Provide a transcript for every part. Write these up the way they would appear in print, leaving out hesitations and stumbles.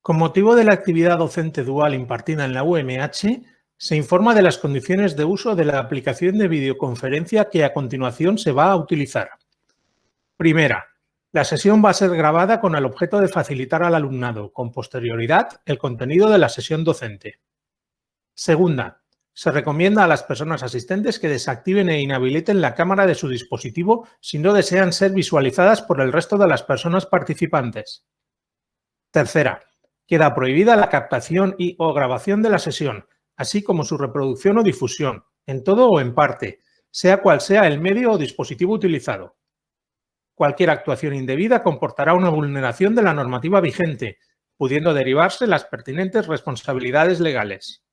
Con motivo de la actividad docente dual impartida en la UMH, se informa de las condiciones de uso de la aplicación de videoconferencia que a continuación se va a utilizar. Primera, la sesión va a ser grabada con el objeto de facilitar al alumnado, con posterioridad, el contenido de la sesión docente. Segunda, se recomienda a las personas asistentes que desactiven e inhabiliten la cámara de su dispositivo si no desean ser visualizadas por el resto de las personas participantes. Tercera, queda prohibida la captación o grabación de la sesión, así como su reproducción o difusión, en todo o en parte, sea cual sea el medio o dispositivo utilizado. Cualquier actuación indebida comportará una vulneración de la normativa vigente, pudiendo derivarse las pertinentes responsabilidades legales.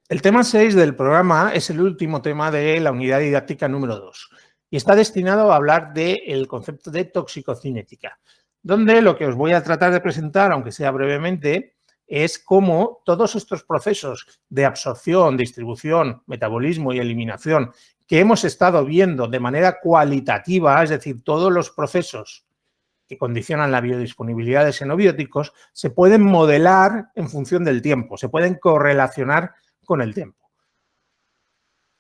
El tema 6 del programa es el último tema de la unidad didáctica número 2 y está destinado a hablar del concepto de toxicocinética, donde lo que os voy a tratar de presentar, aunque sea brevemente, es cómo todos estos procesos de absorción, distribución, metabolismo y eliminación que hemos estado viendo de manera cualitativa, es decir, todos los procesos que condicionan la biodisponibilidad de xenobióticos, se pueden modelar en función del tiempo, se pueden correlacionar con el tiempo.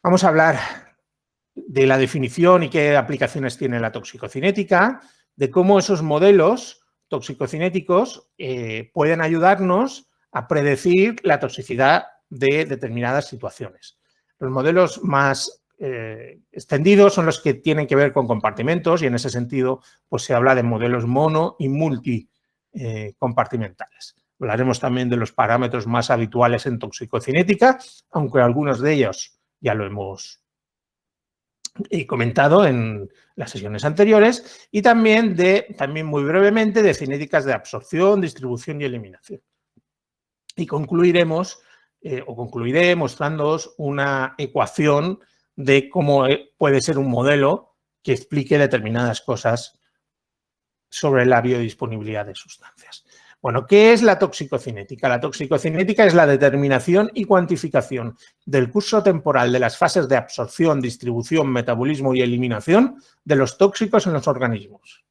Vamos a hablar de la definición y qué aplicaciones tiene la toxicocinética, de cómo esos modelos toxicocinéticos pueden ayudarnos a predecir la toxicidad de determinadas situaciones. Los modelos más extendidos son los que tienen que ver con compartimentos y en ese sentido pues, se habla de modelos mono y multicompartimentales. Hablaremos también de los parámetros más habituales en toxicocinética, aunque algunos de ellos ya lo hemos comentado en las sesiones anteriores, y también muy brevemente de cinéticas de absorción, distribución y eliminación. Y concluiré mostrándoos una ecuación de cómo puede ser un modelo que explique determinadas cosas sobre la biodisponibilidad de sustancias. Bueno, ¿qué es la toxicocinética? La toxicocinética es la determinación y cuantificación del curso temporal de las fases de absorción, distribución, metabolismo y eliminación de los tóxicos en los organismos.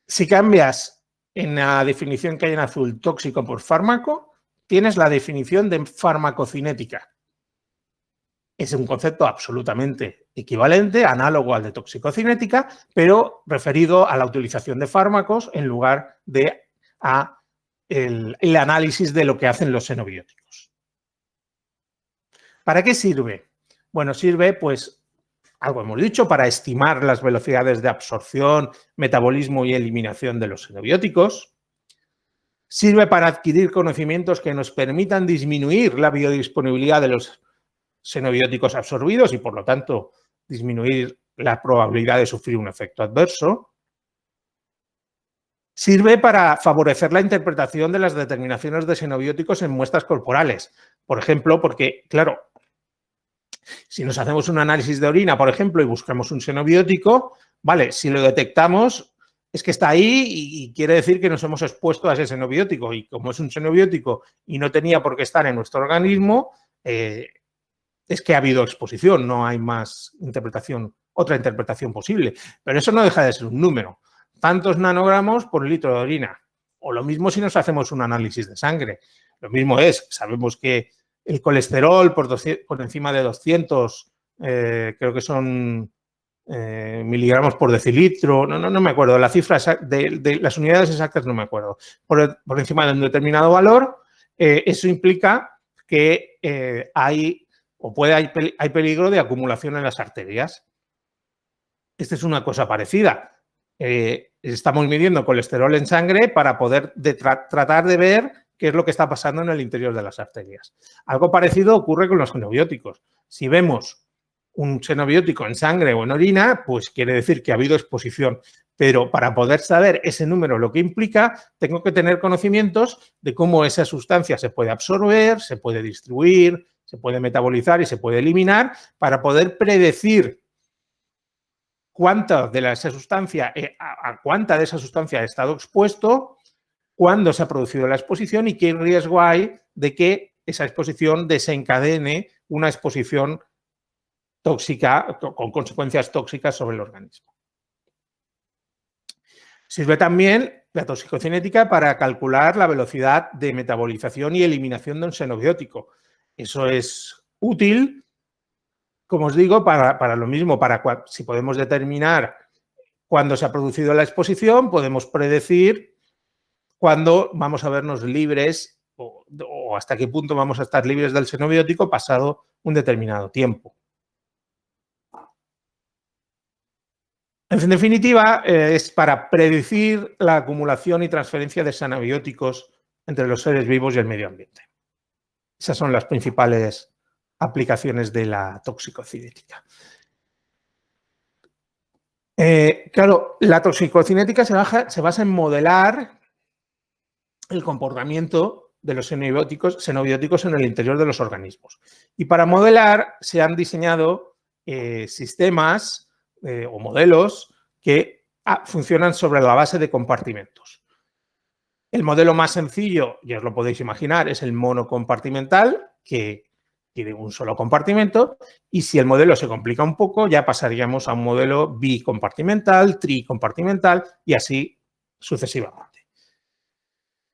Si cambias en la definición que hay en azul, tóxico por fármaco, tienes la definición de farmacocinética. Es un concepto absolutamente equivalente, análogo al de toxicocinética, pero referido a la utilización de fármacos en lugar de el análisis de lo que hacen los xenobióticos. ¿Para qué sirve? Bueno, sirve, pues, algo hemos dicho, para estimar las velocidades de absorción, metabolismo y eliminación de los xenobióticos. Sirve para adquirir conocimientos que nos permitan disminuir la biodisponibilidad de los xenobióticos absorbidos y, por lo tanto, disminuir la probabilidad de sufrir un efecto adverso. Sirve para favorecer la interpretación de las determinaciones de xenobióticos en muestras corporales. Por ejemplo, porque, claro, si nos hacemos un análisis de orina, por ejemplo, y buscamos un xenobiótico, vale, si lo detectamos, es que está ahí y quiere decir que nos hemos expuesto a ese xenobiótico. Y como es un xenobiótico y no tenía por qué estar en nuestro organismo, es que ha habido exposición, no hay más otra interpretación posible. Pero eso no deja de ser un número. Tantos nanogramos por litro de orina. O lo mismo si nos hacemos un análisis de sangre. Lo mismo es, sabemos que el colesterol por encima de 200, creo que son miligramos por decilitro, no me acuerdo, la cifra de las unidades exactas no me acuerdo. Por encima de un determinado valor, eso implica que hay peligro de acumulación en las arterias. Esta es una cosa parecida. Estamos midiendo colesterol en sangre para poder tratar de ver qué es lo que está pasando en el interior de las arterias. Algo parecido ocurre con los xenobióticos. Si vemos un xenobiótico en sangre o en orina, pues quiere decir que ha habido exposición. Pero para poder saber ese número lo que implica, tengo que tener conocimientos de cómo esa sustancia se puede absorber, se puede distribuir, se puede metabolizar y se puede eliminar para poder predecir cuánta de esa sustancia, a cuánta de esa sustancia ha estado expuesto, cuándo se ha producido la exposición y qué riesgo hay de que esa exposición desencadene una exposición tóxica con consecuencias tóxicas sobre el organismo. Sirve también la toxicocinética para calcular la velocidad de metabolización y eliminación de un xenobiótico. Eso es útil, como os digo, para lo mismo, si podemos determinar cuándo se ha producido la exposición, podemos predecir cuándo vamos a vernos libres o hasta qué punto vamos a estar libres del xenobiótico pasado un determinado tiempo. En definitiva, es para predecir la acumulación y transferencia de xenobióticos entre los seres vivos y el medio ambiente. Esas son las principales aplicaciones de la toxicocinética. Claro, la toxicocinética se basa en modelar el comportamiento de los xenobióticos en el interior de los organismos. Y para modelar se han diseñado sistemas o modelos que funcionan sobre la base de compartimentos. El modelo más sencillo, ya os lo podéis imaginar, es el monocompartimental, que tiene un solo compartimento, y si el modelo se complica un poco, ya pasaríamos a un modelo bicompartimental, tricompartimental y así sucesivamente.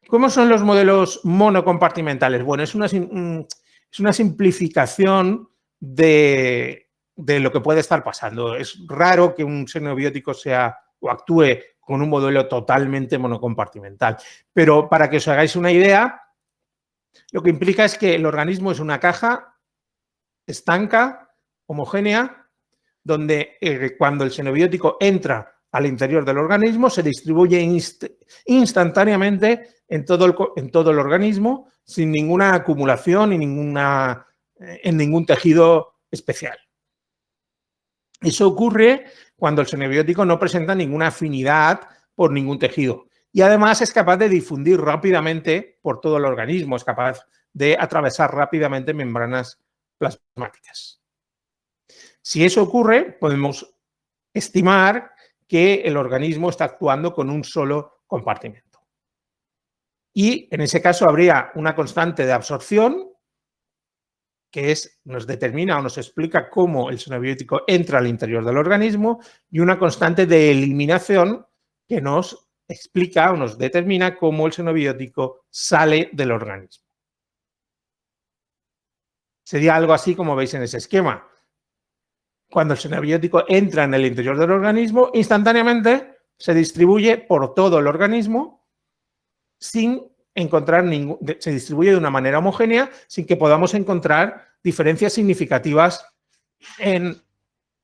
¿Cómo son los modelos monocompartimentales? Bueno, es una simplificación de lo que puede estar pasando. Es raro que un xenobiótico actúe con un modelo totalmente monocompartimental. Pero para que os hagáis una idea, lo que implica es que el organismo es una caja estanca, homogénea, donde cuando el xenobiótico entra al interior del organismo se distribuye instantáneamente en todo el organismo sin ninguna acumulación y en ningún tejido especial. Eso ocurre cuando el xenobiótico no presenta ninguna afinidad por ningún tejido y además es capaz de difundir rápidamente por todo el organismo, es capaz de atravesar rápidamente membranas plasmáticas. Si eso ocurre, podemos estimar que el organismo está actuando con un solo compartimento. Y en ese caso habría una constante de absorción que nos determina o nos explica cómo el xenobiótico entra al interior del organismo y una constante de eliminación que nos explica o nos determina cómo el xenobiótico sale del organismo. Sería algo así como veis en ese esquema. Cuando el xenobiótico entra en el interior del organismo, instantáneamente se distribuye por todo el organismo sin encontrar se distribuye de una manera homogénea sin que podamos encontrar diferencias significativas en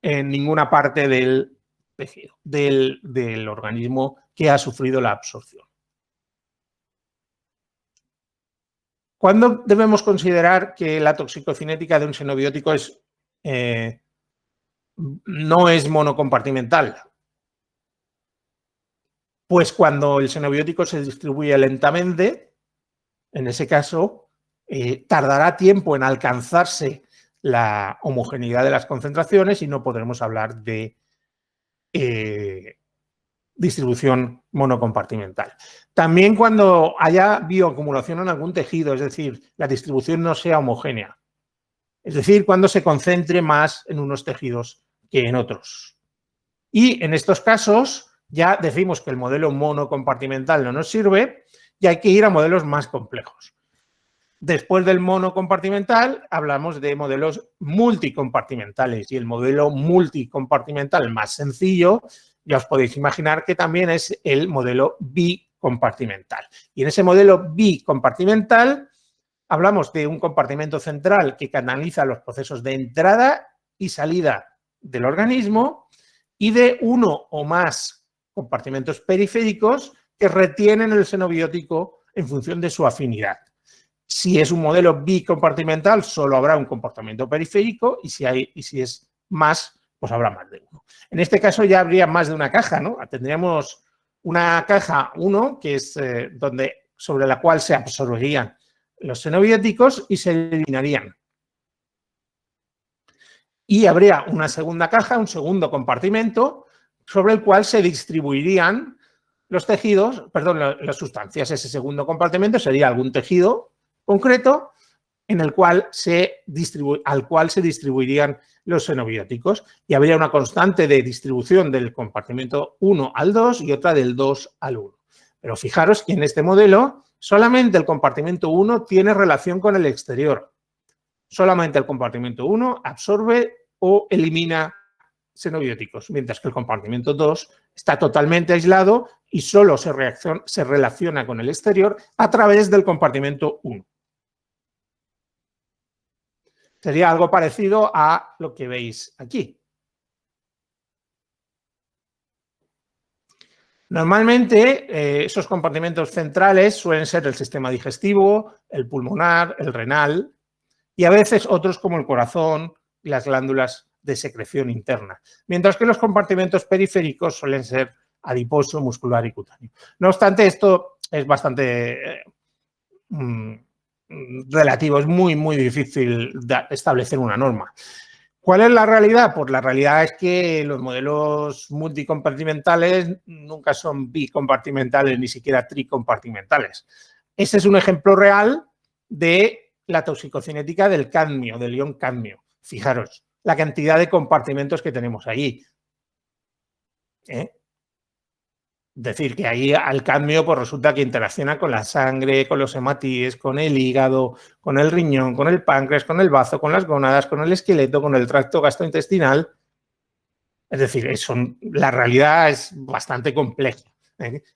ninguna parte del tejido, del organismo que ha sufrido la absorción. ¿Cuándo debemos considerar que la toxicocinética de un xenobiótico no es monocompartimental? Pues cuando el xenobiótico se distribuye lentamente, en ese caso, tardará tiempo en alcanzarse la homogeneidad de las concentraciones y no podremos hablar de distribución monocompartimental. También cuando haya bioacumulación en algún tejido, es decir, la distribución no sea homogénea. Es decir, cuando se concentre más en unos tejidos que en otros. Y en estos casos ya decimos que el modelo monocompartimental no nos sirve y hay que ir a modelos más complejos. Después del monocompartimental hablamos de modelos multicompartimentales y el modelo multicompartimental más sencillo ya os podéis imaginar que también es el modelo bicompartimental. Y en ese modelo bicompartimental hablamos de un compartimento central que canaliza los procesos de entrada y salida del organismo y de uno o más compartimentos periféricos que retienen el xenobiótico en función de su afinidad. Si es un modelo bicompartimental, solo habrá un comportamiento periférico y si es más, pues habrá más de uno. En este caso ya habría más de una caja, ¿no? Tendríamos una caja 1, que es sobre la cual se absorberían los xenobióticos y se eliminarían. Y habría una segunda caja, un segundo compartimento, sobre el cual se distribuirían los tejidos, perdón, las sustancias. Ese segundo compartimento sería algún tejido concreto en el cual al cual se distribuirían los xenobióticos, y habría una constante de distribución del compartimento 1 al 2 y otra del 2 al 1. Pero fijaros que en este modelo solamente el compartimento 1 tiene relación con el exterior. Solamente el compartimento 1 absorbe o elimina xenobióticos, mientras que el compartimento 2 está totalmente aislado y solo se relaciona con el exterior a través del compartimento 1. Sería algo parecido a lo que veis aquí. Normalmente, esos compartimentos centrales suelen ser el sistema digestivo, el pulmonar, el renal y a veces otros como el corazón y las glándulas de secreción interna, mientras que los compartimentos periféricos suelen ser adiposo, muscular y cutáneo. No obstante, esto es bastante relativo, es muy difícil establecer una norma. ¿Cuál es la realidad? Pues la realidad es que los modelos multicompartimentales nunca son bicompartimentales ni siquiera tricompartimentales. Ese es un ejemplo real de la toxicocinética del cadmio, del ion cadmio. Fijaros la cantidad de compartimentos que tenemos ahí. Es decir, que ahí al cadmio pues resulta que interacciona con la sangre, con los hematíes, con el hígado, con el riñón, con el páncreas, con el bazo, con las gónadas, con el esqueleto, con el tracto gastrointestinal. Es decir, la realidad es bastante compleja.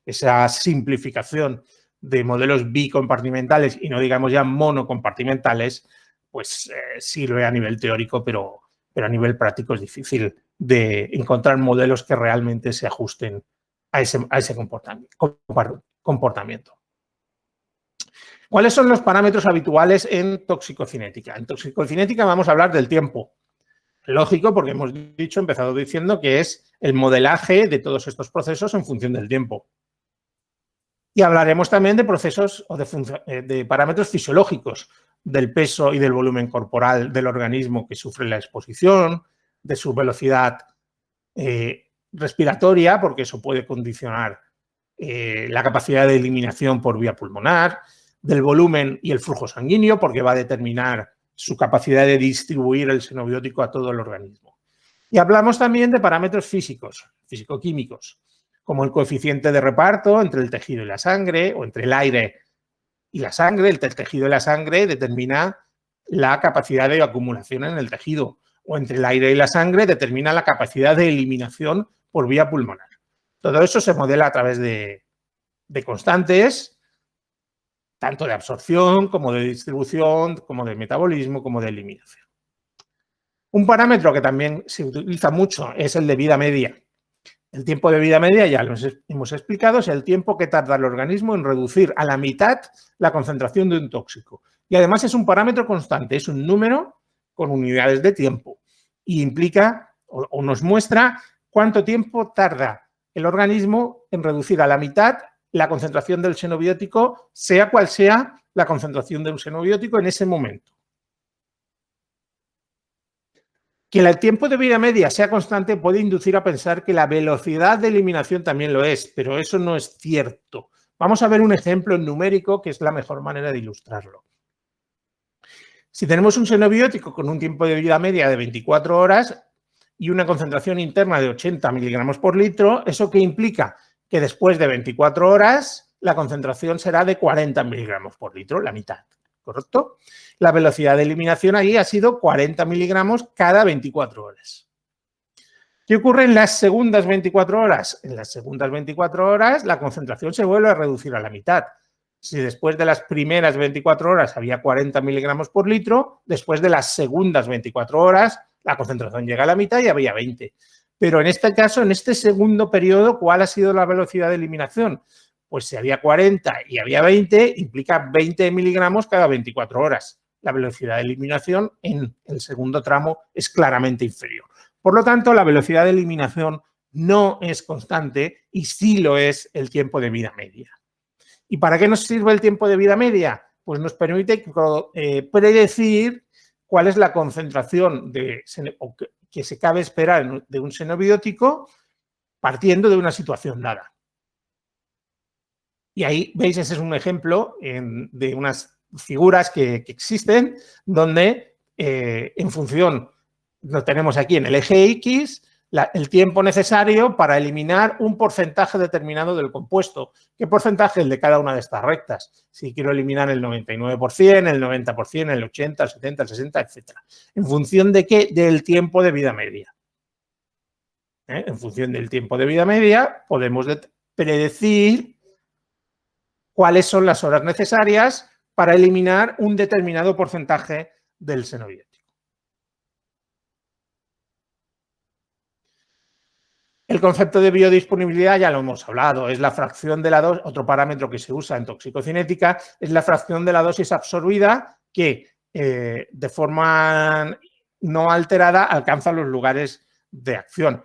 Esa simplificación de modelos bicompartimentales y no digamos ya monocompartimentales, pues sirve a nivel teórico, pero a nivel práctico es difícil de encontrar modelos que realmente se ajusten a ese comportamiento. ¿Cuáles son los parámetros habituales en toxicocinética? En toxicocinética vamos a hablar del tiempo. Lógico, porque hemos empezado diciendo que es el modelaje de todos estos procesos en función del tiempo. Y hablaremos también de procesos o de parámetros fisiológicos, del peso y del volumen corporal del organismo que sufre la exposición, de su velocidad respiratoria, porque eso puede condicionar la capacidad de eliminación por vía pulmonar, del volumen y el flujo sanguíneo, porque va a determinar su capacidad de distribuir el xenobiótico a todo el organismo. Y hablamos también de parámetros físicos, físico-químicos, como el coeficiente de reparto entre el tejido y la sangre, o entre el aire y la sangre. El tejido y la sangre determina la capacidad de acumulación en el tejido, o entre el aire y la sangre determina la capacidad de eliminación por vía pulmonar. Todo eso se modela a través de constantes, tanto de absorción como de distribución, como de metabolismo, como de eliminación. Un parámetro que también se utiliza mucho es el de vida media. El tiempo de vida media, ya lo hemos explicado, es el tiempo que tarda el organismo en reducir a la mitad la concentración de un tóxico. Y además es un parámetro constante, es un número con unidades de tiempo y implica o nos muestra cuánto tiempo tarda el organismo en reducir a la mitad la concentración del xenobiótico, sea cual sea la concentración de un xenobiótico en ese momento. Que el tiempo de vida media sea constante puede inducir a pensar que la velocidad de eliminación también lo es, pero eso no es cierto. Vamos a ver un ejemplo numérico que es la mejor manera de ilustrarlo. Si tenemos un xenobiótico con un tiempo de vida media de 24 horas y una concentración interna de 80 miligramos por litro, ¿eso qué implica? Que después de 24 horas la concentración será de 40 miligramos por litro, la mitad, ¿correcto? La velocidad de eliminación ahí ha sido 40 miligramos cada 24 horas. ¿Qué ocurre en las segundas 24 horas? En las segundas 24 horas la concentración se vuelve a reducir a la mitad. Si después de las primeras 24 horas había 40 miligramos por litro, después de las segundas 24 horas la concentración llega a la mitad y había 20. Pero en este caso, en este segundo periodo, ¿cuál ha sido la velocidad de eliminación? Pues si había 40 y había 20, implica 20 miligramos cada 24 horas. La velocidad de eliminación en el segundo tramo es claramente inferior. Por lo tanto, la velocidad de eliminación no es constante y sí lo es el tiempo de vida media. ¿Y para qué nos sirve el tiempo de vida media? Pues nos permite predecir cuál es la concentración que se cabe esperar de un xenobiótico partiendo de una situación dada. Y ahí, veis, ese es un ejemplo de unas figuras que existen, donde en función, lo tenemos aquí en el eje X, el tiempo necesario para eliminar un porcentaje determinado del compuesto. ¿Qué porcentaje? El de cada una de estas rectas. Si quiero eliminar el 99%, el 90%, el 80%, el 70%, el 60%, etc. ¿En función de qué? Del tiempo de vida media. En función del tiempo de vida media, podemos predecir cuáles son las horas necesarias para eliminar un determinado porcentaje del xenobiótico. El concepto de biodisponibilidad ya lo hemos hablado, es la fracción de la dosis, otro parámetro que se usa en toxicocinética, es la fracción de la dosis absorbida que de forma no alterada alcanza los lugares de acción,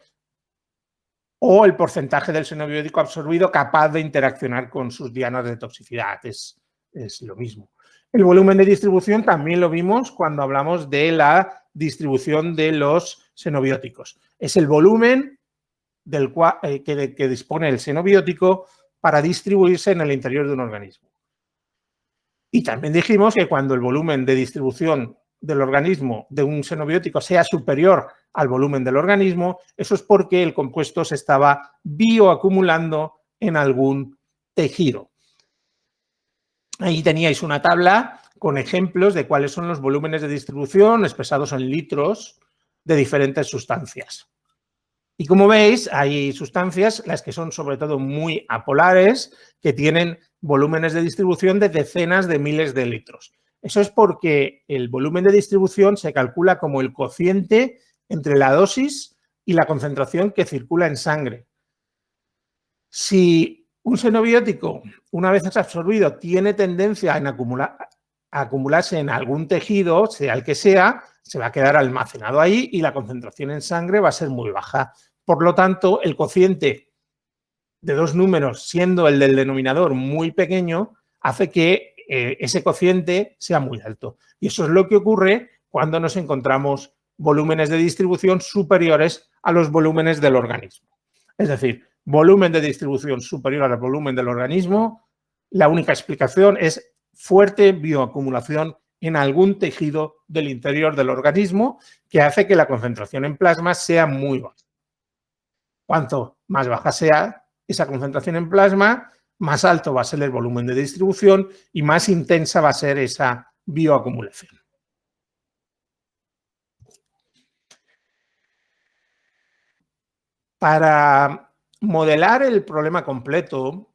o el porcentaje del xenobiótico absorbido capaz de interaccionar con sus dianas de toxicidad, es lo mismo. El volumen de distribución también lo vimos cuando hablamos de la distribución de los xenobióticos. Es el volumen del cual, que dispone el xenobiótico para distribuirse en el interior de un organismo. Y también dijimos que cuando el volumen de distribución del organismo de un xenobiótico sea superior al volumen del organismo, eso es porque el compuesto se estaba bioacumulando en algún tejido. Ahí teníais una tabla con ejemplos de cuáles son los volúmenes de distribución expresados en litros de diferentes sustancias. Y como veis, hay sustancias, las que son sobre todo muy apolares, que tienen volúmenes de distribución de decenas de miles de litros. Eso es porque el volumen de distribución se calcula como el cociente entre la dosis y la concentración que circula en sangre. Si un xenobiótico, una vez es absorbido, tiene tendencia a acumularse en algún tejido, sea el que sea, se va a quedar almacenado ahí y la concentración en sangre va a ser muy baja. Por lo tanto, el cociente de dos números, siendo el del denominador muy pequeño, hace que ese cociente sea muy alto. Y eso es lo que ocurre cuando nos encontramos volúmenes de distribución superiores a los volúmenes del organismo. Es decir, volumen de distribución superior al volumen del organismo, la única explicación es fuerte bioacumulación en algún tejido del interior del organismo que hace que la concentración en plasma sea muy baja. Cuanto más baja sea esa concentración en plasma, más alto va a ser el volumen de distribución y más intensa va a ser esa bioacumulación. Para modelar el problema completo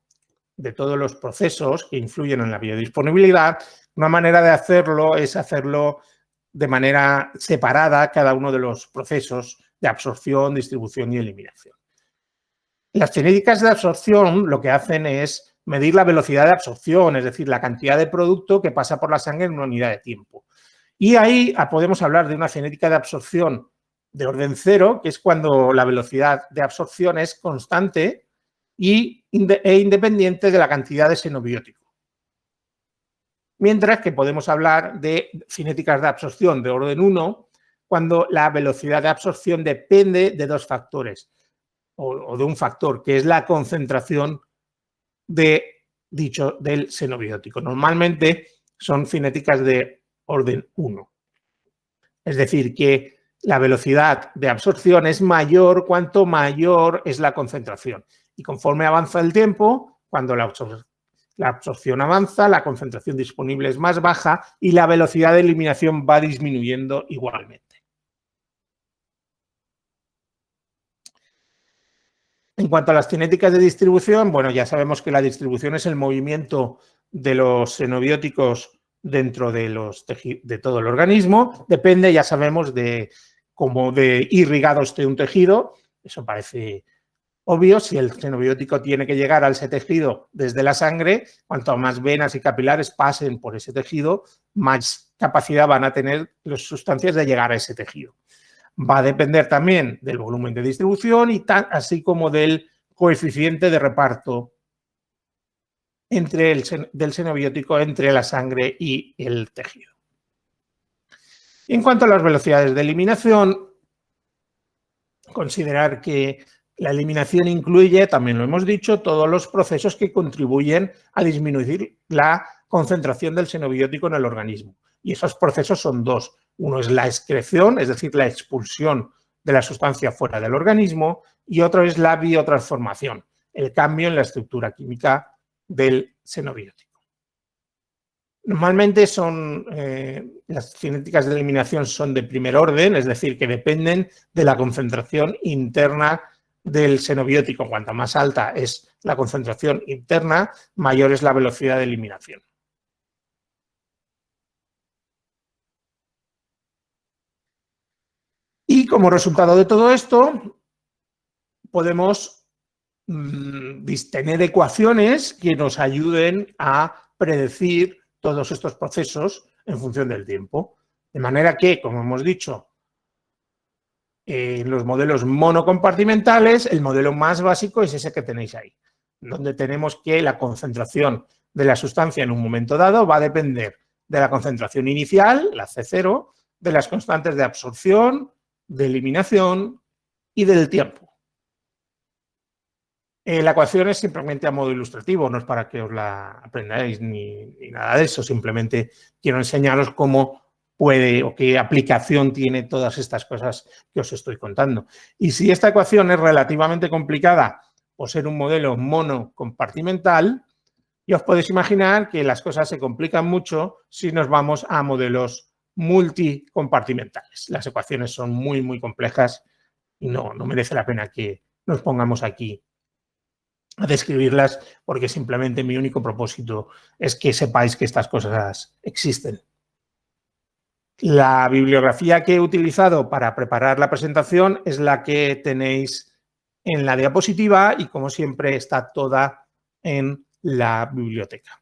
de todos los procesos que influyen en la biodisponibilidad, una manera de hacerlo es hacerlo de manera separada cada uno de los procesos de absorción, distribución y eliminación. Las cinéticas de absorción lo que hacen es medir la velocidad de absorción, es decir, la cantidad de producto que pasa por la sangre en una unidad de tiempo. Y ahí podemos hablar de una cinética de absorción de orden cero, que es cuando la velocidad de absorción es constante e independiente de la cantidad de xenobiótico. Mientras que podemos hablar de cinéticas de absorción de orden 1, cuando la velocidad de absorción depende de dos factores, o de un factor, que es la concentración del xenobiótico. Normalmente son cinéticas de orden 1. Es decir, que la velocidad de absorción es mayor cuanto mayor es la concentración. Y conforme avanza el tiempo, cuando la absorción avanza, la concentración disponible es más baja y la velocidad de eliminación va disminuyendo igualmente. En cuanto a las cinéticas de distribución, bueno, ya sabemos que la distribución es el movimiento de los xenobióticos dentro de todo el organismo. Depende, ya sabemos, de cómo de irrigado esté un tejido. Eso parece obvio. Si el xenobiótico tiene que llegar a ese tejido desde la sangre, cuanto más venas y capilares pasen por ese tejido, más capacidad van a tener las sustancias de llegar a ese tejido. Va a depender también del volumen de distribución y así como del coeficiente de reparto del xenobiótico entre la sangre y el tejido. En cuanto a las velocidades de eliminación, considerar que La eliminación incluye, también lo hemos dicho, todos los procesos que contribuyen a disminuir la concentración del xenobiótico en el organismo. Y esos procesos son dos. Uno es la excreción, es decir, la expulsión de la sustancia fuera del organismo, y otro es la biotransformación, el cambio en la estructura química del xenobiótico. Normalmente las cinéticas de eliminación son de primer orden, es decir, que dependen de la concentración interna del xenobiótico. Cuanto más alta es la concentración interna, mayor es la velocidad de eliminación. Y como resultado de todo esto, podemos tener ecuaciones que nos ayuden a predecir todos estos procesos en función del tiempo. De manera que, como hemos dicho, los modelos monocompartimentales, el modelo más básico es ese que tenéis ahí, donde tenemos que la concentración de la sustancia en un momento dado va a depender de la concentración inicial, la C0, de las constantes de absorción, de eliminación y del tiempo. La ecuación es simplemente a modo ilustrativo, no es para que os la aprendáis ni nada de eso, simplemente quiero enseñaros cómo puede o qué aplicación tiene todas estas cosas que os estoy contando. Y si esta ecuación es relativamente complicada por ser un modelo monocompartimental, ya os podéis imaginar que las cosas se complican mucho si nos vamos a modelos multicompartimentales. Las ecuaciones son muy, muy complejas y no merece la pena que nos pongamos aquí a describirlas, porque simplemente mi único propósito es que sepáis que estas cosas existen. La bibliografía que he utilizado para preparar la presentación es la que tenéis en la diapositiva y, como siempre, está toda en la biblioteca.